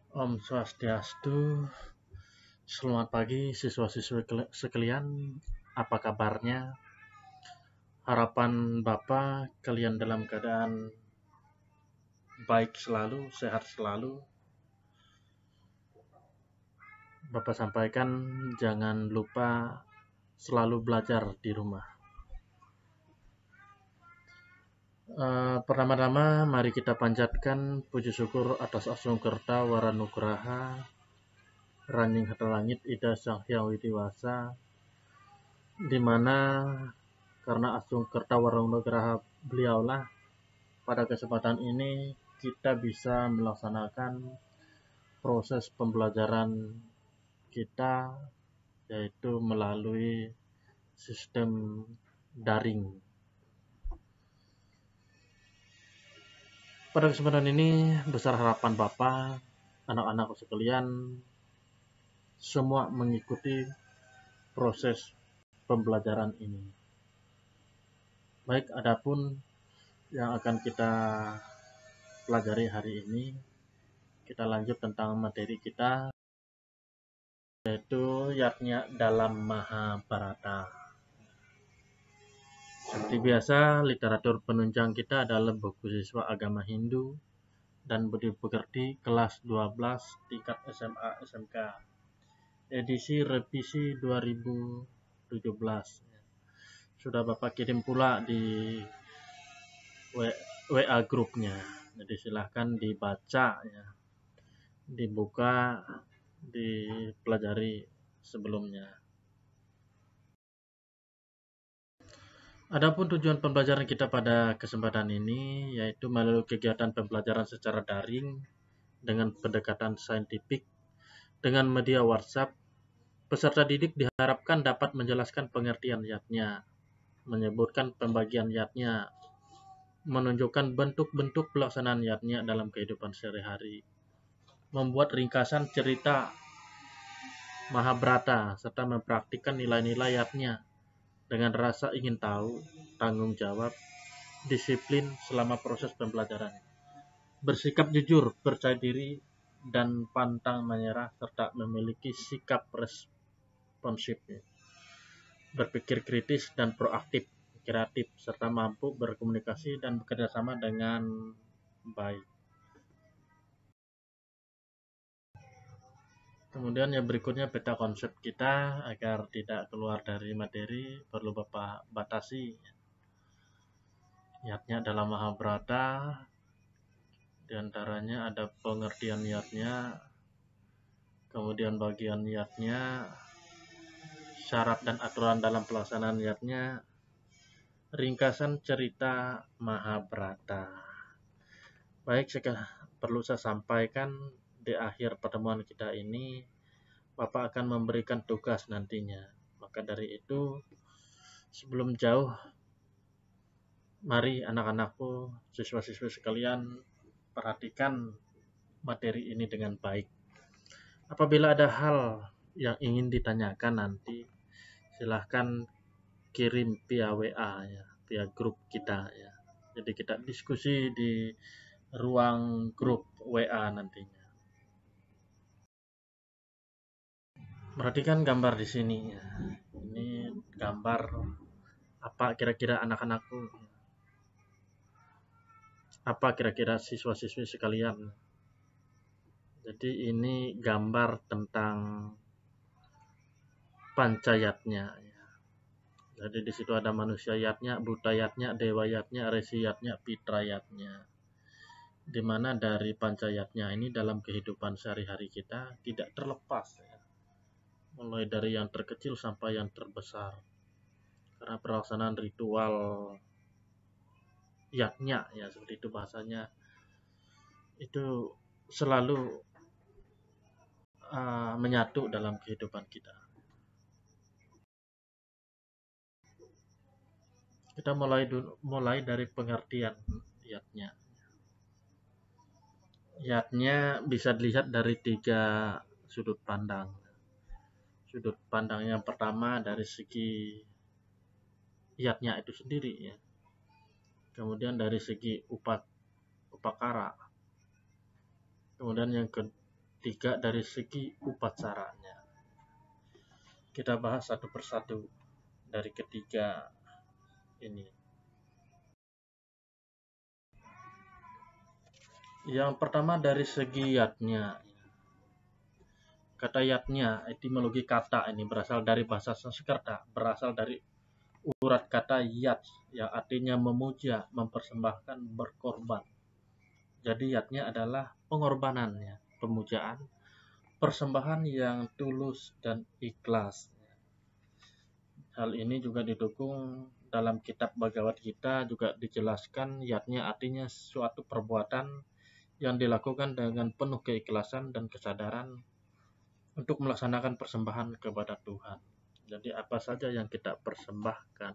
Om Swastiastu, selamat pagi siswa-siswi sekalian, apa kabarnya? Harapan Bapak kalian dalam keadaan baik selalu, sehat selalu. Bapak sampaikan jangan lupa selalu belajar di rumah. Pertama-tama mari kita panjatkan puji syukur atas Asungkerta Waranugraha Ranjing Hata Langit Ida Sang Hyang Widiwasa, di mana karena Asungkerta Waranugraha beliaulah pada kesempatan ini kita bisa melaksanakan proses pembelajaran kita, yaitu melalui sistem daring. Pada kesempatan ini besar harapan Bapak, anak-anak sekalian, semua mengikuti proses pembelajaran ini. Baik, adapun yang akan kita pelajari hari ini, kita lanjut tentang materi kita, yaitu Yatnya dalam Mahabharata. Seperti biasa, literatur penunjang kita adalah buku siswa agama Hindu dan budi pekerti kelas 12 tingkat SMA SMK, edisi revisi 2017. Sudah Bapak kirim pula di WA grupnya, jadi silahkan dibaca ya, dibuka, dipelajari sebelumnya. Adapun tujuan pembelajaran kita pada kesempatan ini yaitu melalui kegiatan pembelajaran secara daring dengan pendekatan saintifik dengan media WhatsApp. Peserta didik diharapkan dapat menjelaskan pengertian yatnya, menyebutkan pembagian yatnya, menunjukkan bentuk-bentuk pelaksanaan yatnya dalam kehidupan sehari-hari, membuat ringkasan cerita Mahabharata, serta mempraktikkan nilai-nilai yatnya dengan rasa ingin tahu, tanggung jawab, disiplin selama proses pembelajaran, bersikap jujur, percaya diri, dan pantang menyerah, serta memiliki sikap responsif, berpikir kritis dan proaktif, kreatif, serta mampu berkomunikasi dan bekerja sama dengan baik. Kemudian yang berikutnya peta konsep kita agar tidak keluar dari materi perlu Bapak batasi. Yatnya dalam Mahabharata, diantaranya ada pengertian yatnya, kemudian bagian yatnya, syarat dan aturan dalam pelaksanaan yatnya, ringkasan cerita Mahabharata. Baik, perlu saya sampaikan di akhir pertemuan kita ini, Bapak akan memberikan tugas nantinya. Maka dari itu, sebelum jauh, mari anak-anakku, siswa-siswi sekalian, perhatikan materi ini dengan baik. Apabila ada hal yang ingin ditanyakan nanti, silahkan kirim via WA ya, via grup kita ya. Jadi kita diskusi di ruang grup WA nantinya. Perhatikan gambar di sini ya. Ini gambar apa kira-kira anak-anakku? Apa kira-kira siswa-siswi sekalian? Jadi ini gambar tentang pancayatnya. Jadi di situ ada manusia yatnya, buta yatnya, dewa yatnya, resi yatnya, pitra yatnya. Di mana dari pancayatnya ini dalam kehidupan sehari-hari kita tidak terlepas ya. Mulai dari yang terkecil sampai yang terbesar. Karena pelaksanaan ritual yatnya ya seperti itu bahasanya, itu selalu menyatu dalam kehidupan kita. Kita mulai dari pengertian yatnya. Yatnya bisa dilihat dari 3 sudut pandang. Sudut pandang yang pertama dari segi yatnya itu sendiri ya. Kemudian dari segi upakara. Kemudian yang Tiga dari segi upacaranya. Kita bahas satu persatu dari ketiga ini. Yang pertama dari segi yatnya. Kata yatnya, etimologi kata ini berasal dari bahasa Sanskerta, berasal dari urat kata yat, yang artinya memuja, mempersembahkan, berkorban. Jadi yatnya adalah pengorbanannya, pemujaan, persembahan yang tulus dan ikhlas. Hal ini juga didukung dalam kitab Bhagavad Gita, juga dijelaskan yatnya artinya suatu perbuatan yang dilakukan dengan penuh keikhlasan dan kesadaran untuk melaksanakan persembahan kepada Tuhan. Jadi apa saja yang kita persembahkan,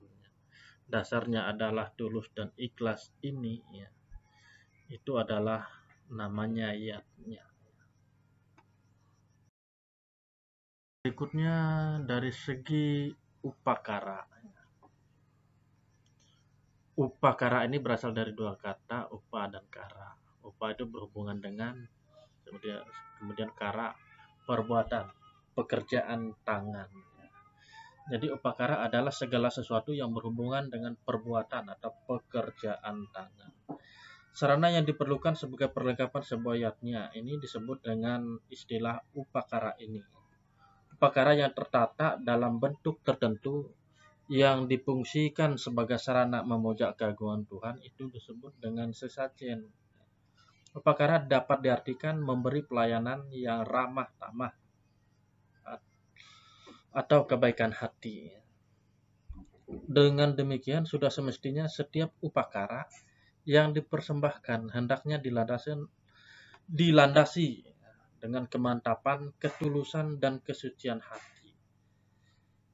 dasarnya adalah tulus dan ikhlas ini, ya, itu adalah namanya yatnya. Berikutnya dari segi upakara. Upakara ini berasal dari dua kata, upa dan kara. Upa itu berhubungan dengan, kemudian kara, perbuatan, pekerjaan tangan. Jadi upakara adalah segala sesuatu yang berhubungan dengan perbuatan atau pekerjaan tangan. Sarana yang diperlukan sebagai perlengkapan sebuah yatnya ini disebut dengan istilah upakara ini. Upakara yang tertata dalam bentuk tertentu yang difungsikan sebagai sarana memuja keagungan Tuhan itu disebut dengan sesajen. Upakara dapat diartikan memberi pelayanan yang ramah tamah atau kebaikan hati. Dengan demikian sudah semestinya setiap upakara yang dipersembahkan hendaknya dilandasi dengan kemantapan, ketulusan, dan kesucian hati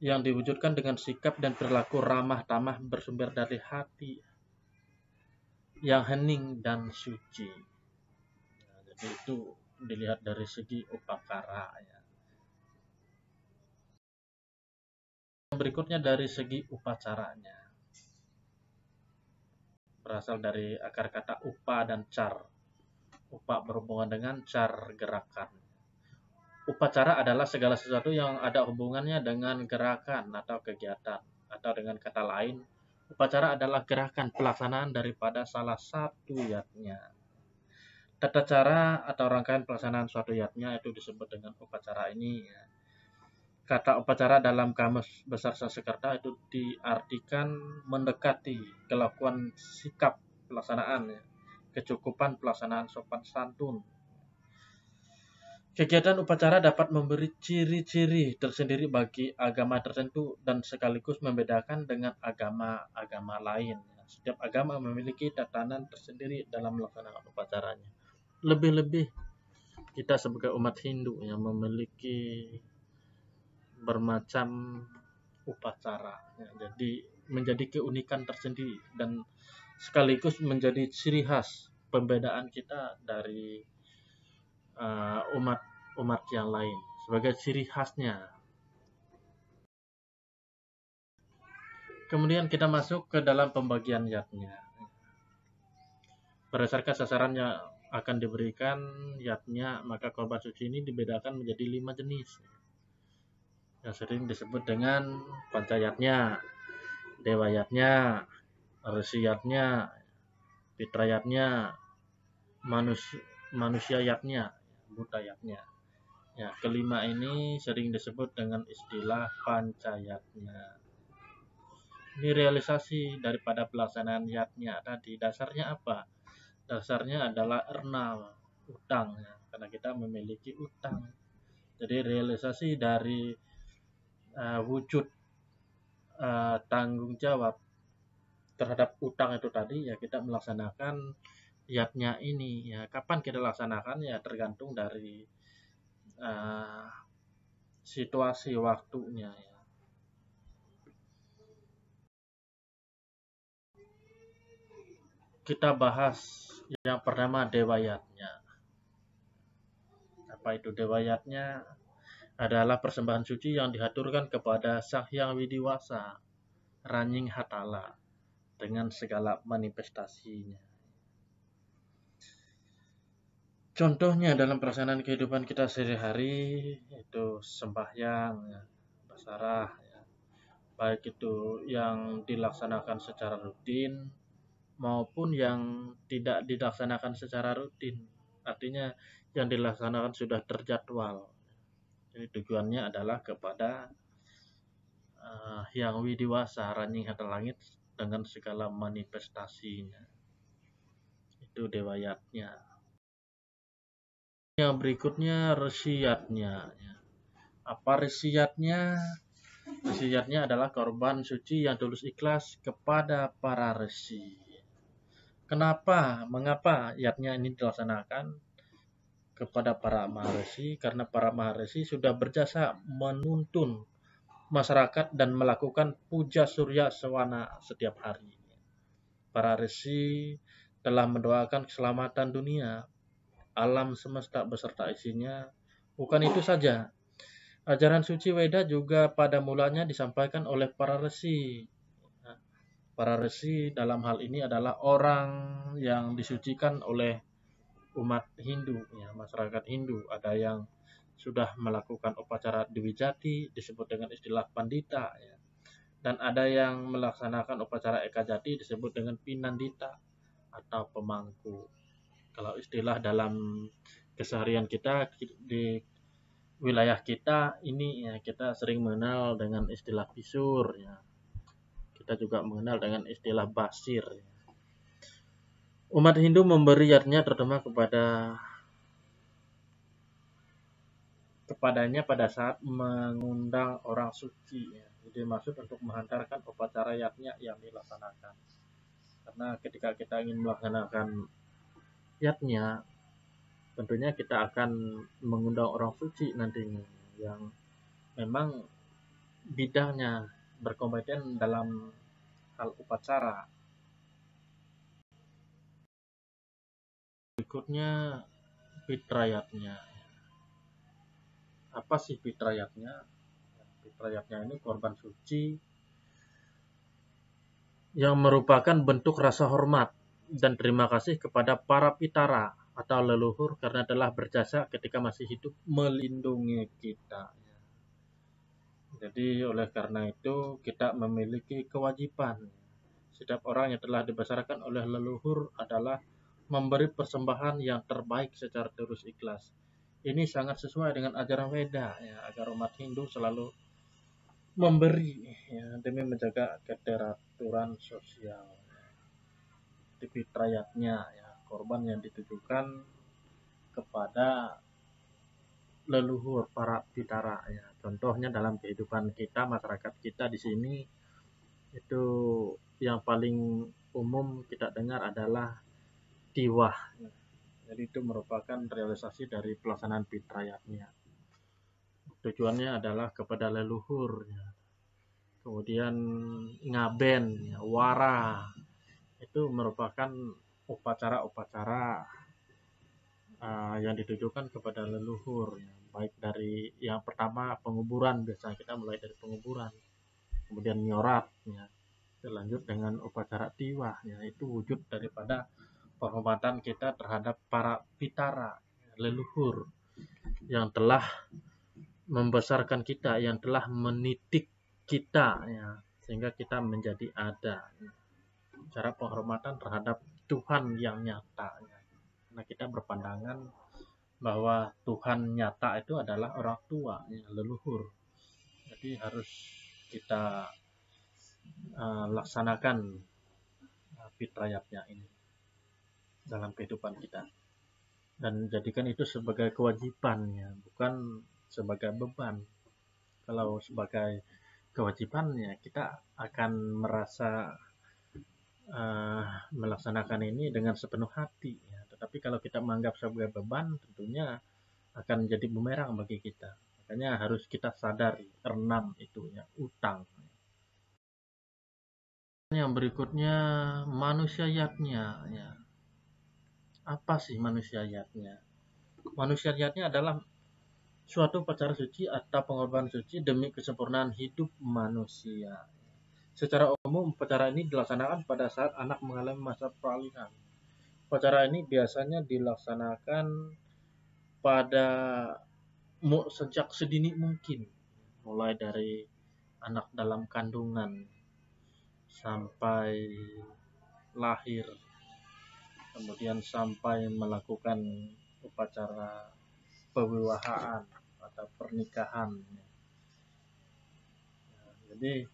yang diwujudkan dengan sikap dan perilaku ramah tamah bersumber dari hati yang hening dan suci. Jadi itu dilihat dari segi upakara, ya. Berikutnya dari segi upacaranya. Berasal dari akar kata upa dan car. Upa berhubungan dengan car, gerakan. Upacara adalah segala sesuatu yang ada hubungannya dengan gerakan atau kegiatan. Atau dengan kata lain, upacara adalah gerakan pelaksanaan daripada salah satu yatnya. Tata cara atau rangkaian pelaksanaan suatu yatnya itu disebut dengan upacara ini. Kata upacara dalam Kamus Besar Sanskerta itu diartikan mendekati, kelakuan sikap pelaksanaan, kecukupan pelaksanaan sopan santun. Kegiatan upacara dapat memberi ciri-ciri tersendiri bagi agama tertentu dan sekaligus membedakan dengan agama-agama lain. Setiap agama memiliki tatanan tersendiri dalam melaksanakan upacaranya. Lebih-lebih kita sebagai umat Hindu yang memiliki bermacam upacara, ya, jadi menjadi keunikan tersendiri dan sekaligus menjadi ciri khas pembedaan kita dari umat yang lain sebagai ciri khasnya. Kemudian kita masuk ke dalam pembagian yatnya. Berdasarkan sasarannya akan diberikan yatnya, maka korban suci ini dibedakan menjadi 5 jenis yang sering disebut dengan pancayatnya, dewayatnya, resiyatnya, fitrayatnya, manusiayatnya, budayatnya. Ya, kelima ini sering disebut dengan istilah pancayatnya. Ini realisasi daripada pelaksanaan yatnya tadi. Dasarnya apa? Dasarnya adalah ernal, utang, ya, karena kita memiliki utang. Jadi realisasi dari wujud tanggung jawab terhadap utang itu tadi, ya kita melaksanakan yatnya ini. Ya, kapan kita laksanakan ya tergantung dari situasi waktunya, ya. Kita bahas yang pertama dewayatnya. Apa itu dewayatnya? Adalah persembahan suci yang dihaturkan kepada Sang Hyang Widiwasa, Ranying Hatala, dengan segala manifestasinya. Contohnya dalam pelaksanaan kehidupan kita sehari-hari itu sembahyang, ya, basarah, ya, baik itu yang dilaksanakan secara rutin maupun yang tidak dilaksanakan secara rutin. Artinya yang dilaksanakan sudah terjadwal. Jadi tujuannya adalah kepada Hyang Widiwasa Ranying Hata Langit dengan segala manifestasinya. Itu dewayatnya. Yang berikutnya resiatnya. Apa resiatnya? Resiatnya adalah korban suci yang tulus ikhlas kepada para resi. Kenapa? Mengapa yatnya ini dilaksanakan kepada para maharesi? Karena para maharesi sudah berjasa menuntun masyarakat dan melakukan puja surya sewana setiap hari. Para resi telah mendoakan keselamatan dunia, alam semesta beserta isinya. Bukan itu saja, ajaran suci Weda juga pada mulanya disampaikan oleh para resi. Para resi dalam hal ini adalah orang yang disucikan oleh umat Hindu, ya, masyarakat Hindu. Ada yang sudah melakukan upacara Dwijati, disebut dengan istilah Pandita, ya. Dan ada yang melaksanakan upacara Ekajati, disebut dengan Pinandita atau pemangku. Kalau istilah dalam keseharian kita di wilayah kita ini, ya, kita sering mengenal dengan istilah pisur, ya. Kita juga mengenal dengan istilah basir. Ya. Umat Hindu memberi yatnya terutama kepadanya pada saat mengundang orang suci, ya. Jadi maksud untuk menghantarkan upacara yatnya yang dilaksanakan. Karena ketika kita ingin melaksanakan yatnya, tentunya kita akan mengundang orang suci nantinya yang memang bidangnya berkompeten dalam hal upacara. Berikutnya fitrayatnya. Apa sih fitrayatnya? Fitrayatnya ini korban suci yang merupakan bentuk rasa hormat dan terima kasih kepada para pitara atau leluhur karena telah berjasa ketika masih hidup melindungi kita. Jadi oleh karena itu kita memiliki kewajiban. Setiap orang yang telah dibesarkan oleh leluhur adalah memberi persembahan yang terbaik secara tulus ikhlas. Ini sangat sesuai dengan ajaran Weda, ya, agar umat Hindu selalu memberi, ya, demi menjaga keteraturan sosial. Di fitrayatnya, ya, korban yang ditujukan kepada leluhur para pitara, ya. Contohnya dalam kehidupan kita, masyarakat kita di sini itu yang paling umum kita dengar adalah tiwah. Jadi itu merupakan realisasi dari pelaksanaan fitrayatnya. Tujuannya adalah kepada leluhur, ya. Kemudian ngaben, ya, wara, itu merupakan upacara-upacara yang ditujukan kepada leluhur, ya. Baik dari yang pertama penguburan, biasanya kita mulai dari penguburan, kemudian nyorat, ya. Lanjut dengan upacara tiwah, ya, itu wujud daripada penghormatan kita terhadap para pitara, leluhur yang telah membesarkan kita, yang telah menitik kita, ya, sehingga kita menjadi ada. Cara penghormatan terhadap Tuhan yang nyata, ya. Karena kita berpandangan bahwa Tuhan nyata itu adalah orang tua, ya, leluhur. Jadi harus kita laksanakan fitrayatnya ini dalam kehidupan kita dan jadikan itu sebagai kewajiban, ya, bukan sebagai beban. Kalau sebagai kewajiban, ya, kita akan merasa melaksanakan ini dengan sepenuh hati, ya. Tetapi kalau kita menganggap sebagai beban, tentunya akan menjadi bumerang bagi kita. Makanya harus kita sadari, renam itu, ya, utang. Yang berikutnya manusiayatnya, ya. Apa sih manusiayatnya? Manusiayatnya adalah suatu upacara suci atau pengorbanan suci demi kesempurnaan hidup manusia. Secara umum, upacara ini dilaksanakan pada saat anak mengalami masa peralihan. Upacara ini biasanya dilaksanakan pada sejak sedini mungkin, mulai dari anak dalam kandungan sampai lahir, kemudian sampai melakukan upacara pewiwahaan atau pernikahan. Jadi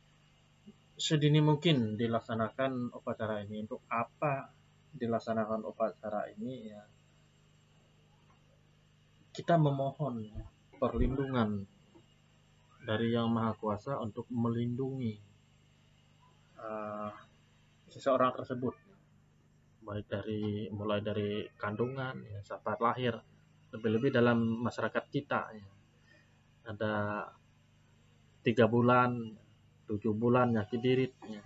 sedini mungkin dilaksanakan upacara ini. Untuk apa dilaksanakan upacara ini? Ya, kita memohon perlindungan dari Yang Maha Kuasa untuk melindungi seseorang tersebut, baik mulai dari kandungan ya, sampai lahir. Lebih-lebih dalam masyarakat kita ya, ada 3 bulan, 7 bulan nyaki dirit ya,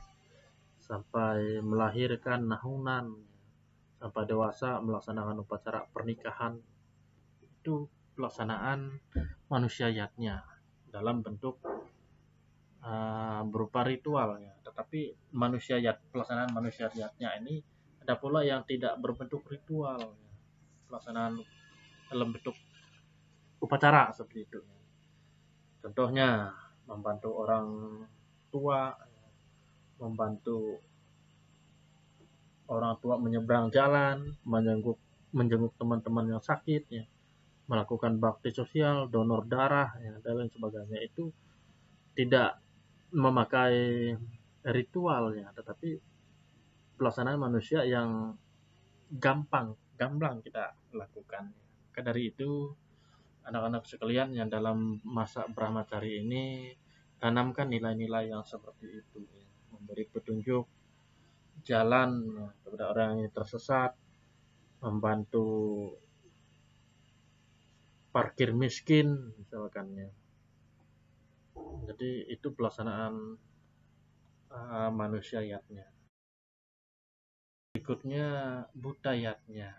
sampai melahirkan nahunan, sampai dewasa melaksanakan upacara pernikahan. Itu pelaksanaan manusiayatnya dalam bentuk berupa ritual ya. Tetapi pelaksanaan manusiayatnya ini ada pula yang tidak berbentuk ritual ya. Pelaksanaan dalam bentuk upacara seperti itu. Contohnya membantu orang tua, membantu orang tua menyeberang jalan, menjenguk teman-teman yang sakit ya, melakukan bakti sosial, donor darah ya, dan lain sebagainya. Itu tidak memakai ritual ya, tetapi pelaksanaan manusia yang gamblang kita lakukan. Maka dari itu, anak-anak sekalian yang dalam masa Brahmacari ini tanamkan nilai-nilai yang seperti itu ya. Memberi petunjuk jalan ya, kepada orang yang tersesat, membantu parkir miskin misalkan ya. Jadi itu pelaksanaan manusiayatnya. Berikutnya budayatnya.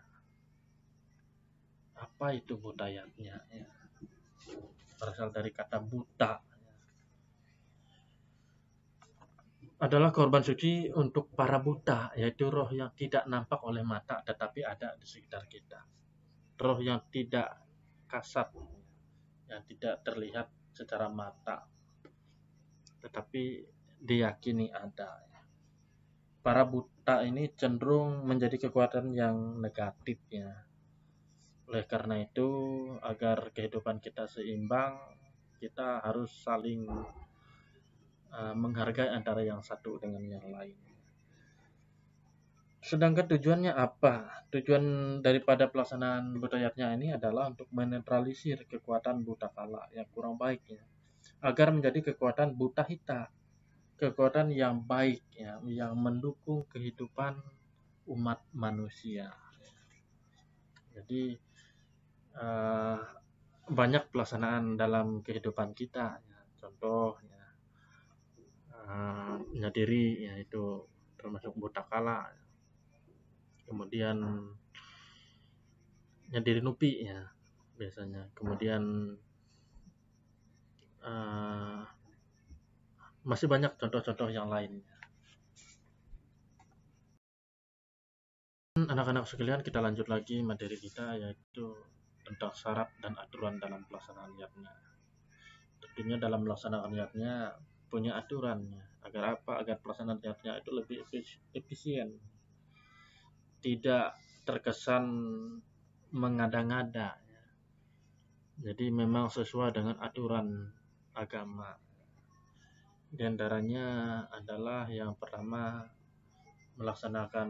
Apa itu budayatnya ya? Berasal dari kata buta, adalah korban suci untuk para buta, yaitu roh yang tidak nampak oleh mata tetapi ada di sekitar kita. Roh yang tidak kasat, yang tidak terlihat secara mata tetapi diyakini ada. Para buta ini cenderung menjadi kekuatan yang negatif ya. Oleh karena itu, agar kehidupan kita seimbang, kita harus saling menghargai antara yang satu dengan yang lain. Sedangkan tujuannya apa? Tujuan daripada pelaksanaan budayatnya ini adalah untuk menetralisir kekuatan buta kala yang kurang baik ya, agar menjadi kekuatan buta hita, kekuatan yang baik ya, yang mendukung kehidupan umat manusia. Jadi banyak pelaksanaan dalam kehidupan kita ya. Contoh ya, nyadiri yaitu termasuk buta kala, kemudian nyadiri nupi ya biasanya, kemudian masih banyak contoh-contoh yang lain. Anak-anak sekalian, kita lanjut lagi materi kita, yaitu tentang syarat dan aturan dalam pelaksanaan yatnya. Tentunya dalam melaksanakan yatnya punya aturannya. Agar apa? Agar pelaksanaan yatnya itu lebih efisien, tidak terkesan mengada-ngada. Jadi memang sesuai dengan aturan agama. Di antaranya adalah yang pertama, melaksanakan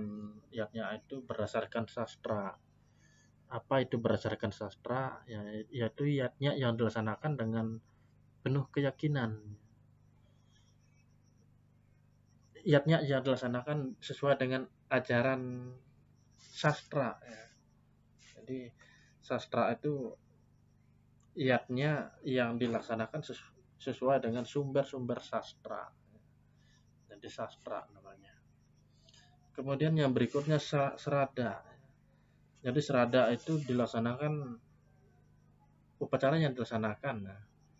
yatnya itu berdasarkan sastra. Apa itu berdasarkan sastra? Yaitu yatnya yang dilaksanakan dengan penuh keyakinan. Yatnya yang dilaksanakan sesuai dengan ajaran sastra ya. Jadi sastra itu yatnya yang dilaksanakan sesuai dengan sumber-sumber sastra. Jadi sastra namanya. Kemudian yang berikutnya serada. Jadi serada itu dilaksanakan, upacara yang dilaksanakan,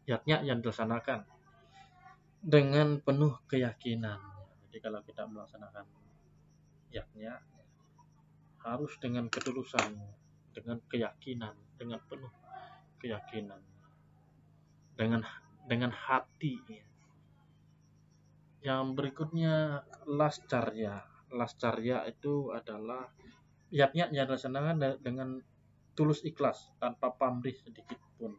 yatnya yang dilaksanakan dengan penuh keyakinan. Jadi kalau kita melaksanakan yatnya harus dengan ketulusan, dengan keyakinan, dengan penuh keyakinan, dengan hati. Yang berikutnya lascarya. Lascarya itu adalah yatnya yang dilaksanakan dengan tulus ikhlas tanpa pamrih sedikit pun.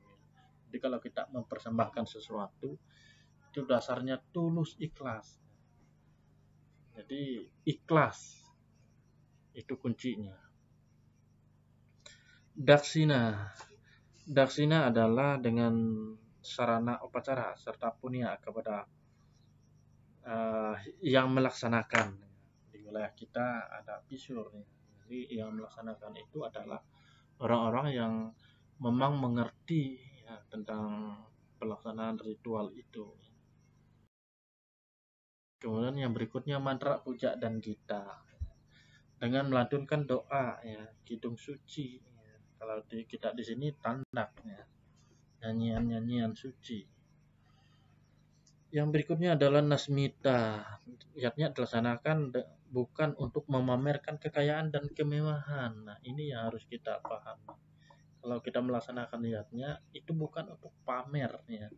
Jadi kalau kita mempersembahkan sesuatu itu dasarnya tulus ikhlas. Jadi ikhlas itu kuncinya. Daksina. Daksina adalah dengan sarana upacara serta punya kepada yang melaksanakan. Di wilayah kita ada pisur. Jadi yang melaksanakan itu adalah orang-orang yang memang mengerti ya, tentang pelaksanaan ritual itu. Kemudian yang berikutnya mantra, puja, dan gita. Dengan melantunkan doa ya, kidung suci. Ya. Kalau kita di sini tandak ya, nyanyian-nyanyian suci. Yang berikutnya adalah nasmita. Niatnya dilaksanakan bukan untuk memamerkan kekayaan dan kemewahan. Nah, ini yang harus kita pahami. Kalau kita melaksanakan niatnya itu bukan untuk pamer ya.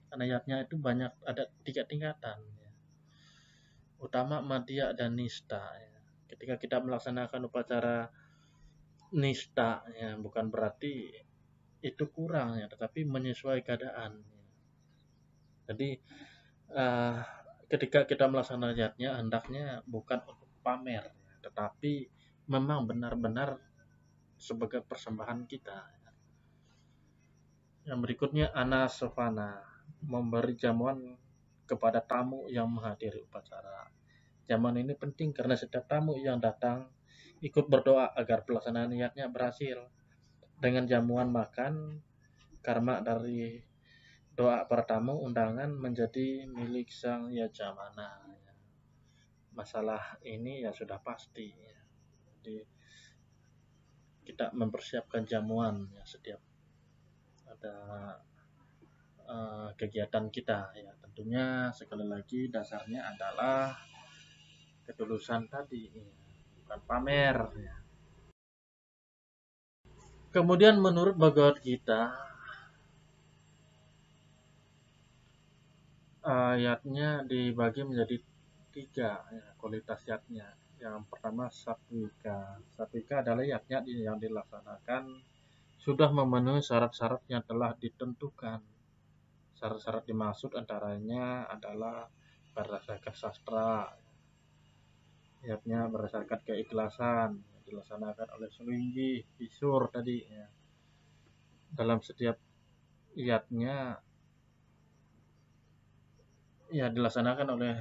Karena niatnya itu banyak, ada 3 tingkatan ya. Utama, madya, dan nista ya. Ketika kita melaksanakan upacara nista ya, bukan berarti itu kurang ya, tetapi menyesuaikan keadaan. Jadi ketika kita melaksanakan niatnya hendaknya bukan untuk pamer, tetapi memang benar-benar sebagai persembahan kita. Yang berikutnya anasofana, memberi jamuan kepada tamu yang menghadiri upacara. Jamuan ini penting karena setiap tamu yang datang ikut berdoa agar pelaksanaan niatnya berhasil. Dengan jamuan makan, karma dari doa para tamu undangan menjadi milik sang yajamana. Masalah ini ya sudah pasti. Jadi kita mempersiapkan jamuan ya setiap ada kegiatan kita ya. Tentunya sekali lagi dasarnya adalah ketulusan tadi, ya. Bukan pamer. Ya. Kemudian menurut Bhagavad Gita ayatnya dibagi menjadi 3 ya, kualitas yatnya. Yang pertama satwika. Satwika adalah yatnya yang dilaksanakan sudah memenuhi syarat-syarat yang telah ditentukan. Syarat-syarat dimaksud antaranya adalah berdasarkan sastra, yatnya berdasarkan keikhlasan, dilaksanakan oleh selinggi, pisur tadi ya. Dalam setiap yatnya ya dilaksanakan oleh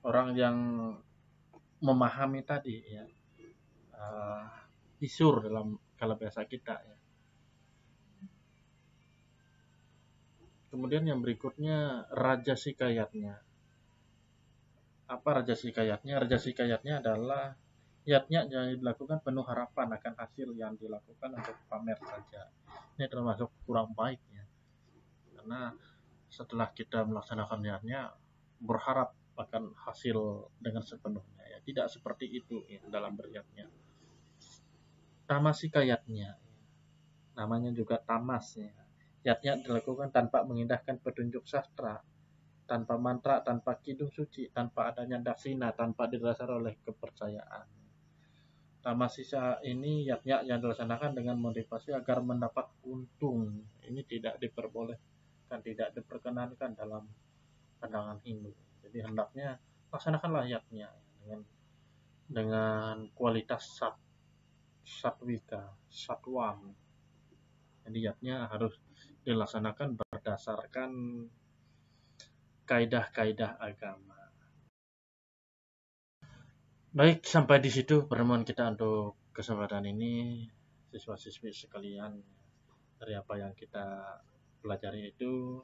orang yang memahami tadi ya, isur dalam kalau bahasa kita ya. Kemudian yang berikutnya rajasikayatnya. Apa rajasikayatnya? Rajasikayatnya adalah yatnya yang dilakukan penuh harapan akan hasil yang dilakukan untuk pamer saja. Ini termasuk kurang baik ya. Karena setelah kita melaksanakan niatnya berharap akan hasil dengan sepenuhnya ya. Tidak seperti itu ya, dalam beriatnya. Tamasikayatnya. Namanya juga tamas ya. Yatnya dilakukan tanpa mengindahkan petunjuk sastra, tanpa mantra, tanpa kidung suci, tanpa adanya daksina, tanpa didasar oleh kepercayaan. Tamasisa ini yatnya yang dilaksanakan dengan motivasi agar mendapat untung. Ini tidak diperbolehkan, tidak diperkenankan dalam pandangan Hindu. Jadi hendaknya laksanakanlah yatnya dengan kualitas satwika, satwam. Jadi yatnya harus dilaksanakan berdasarkan kaidah-kaidah agama. Baik, sampai di situ pertemuan kita untuk kesempatan ini, siswa-siswi sekalian. Dari apa yang kita pelajari itu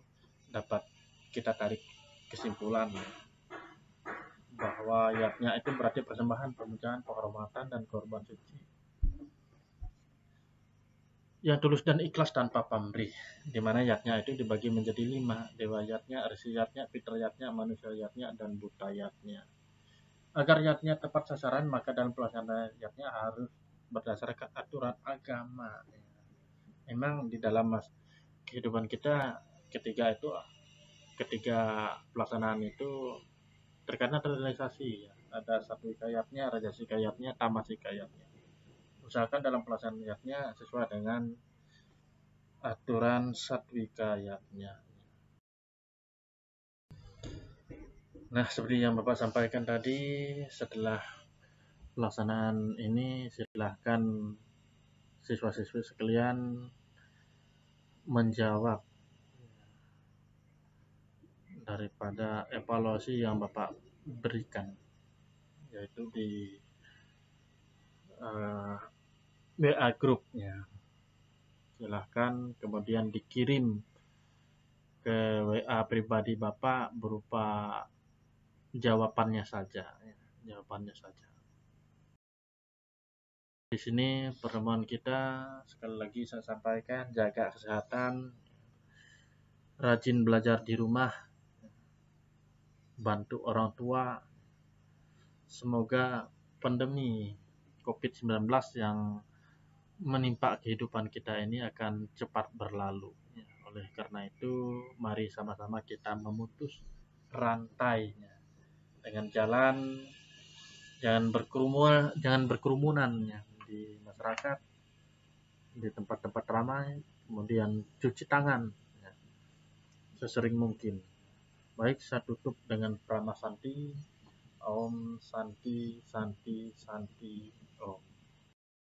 dapat kita tarik kesimpulan bahwa yatnya itu berarti persembahan, pemujaan, penghormatan, dan korban suci yang tulus dan ikhlas tanpa pamrih, di mana yatnya itu dibagi menjadi 5, dewa yatnya, risi yatnya, pitra yatnya, manusia yatnya, dan buta yatnya. Agar yatnya tepat sasaran, maka dalam pelaksanaan yatnya harus berdasarkan aturan agama. Memang di dalam kehidupan kita ketika pelaksanaan itu terkadang terrealisasi ya. Ada satu hikayatnya, raja hikayatnya, tamas hikayatnya. Usahakan dalam pelaksanaan hikayatnya sesuai dengan aturan satu hikayatnya. Nah, seperti yang Bapak sampaikan tadi, setelah pelaksanaan ini silahkan siswa-siswi sekalian menjawab daripada evaluasi yang Bapak berikan, yaitu di WA grupnya. Silahkan kemudian dikirim ke WA pribadi Bapak berupa jawabannya saja. Jawabannya saja. Di sini pertemuan kita sekali lagi saya sampaikan, jaga kesehatan, rajin belajar di rumah, bantu orang tua. Semoga pandemi COVID-19 yang menimpa kehidupan kita ini akan cepat berlalu. Oleh karena itu, mari sama-sama kita memutus rantainya dengan jangan berkerumunan ya, di masyarakat, di tempat-tempat ramai, kemudian cuci tangan ya, sesering mungkin. Baik, saya tutup dengan prana santi. Om Santi Santi Santi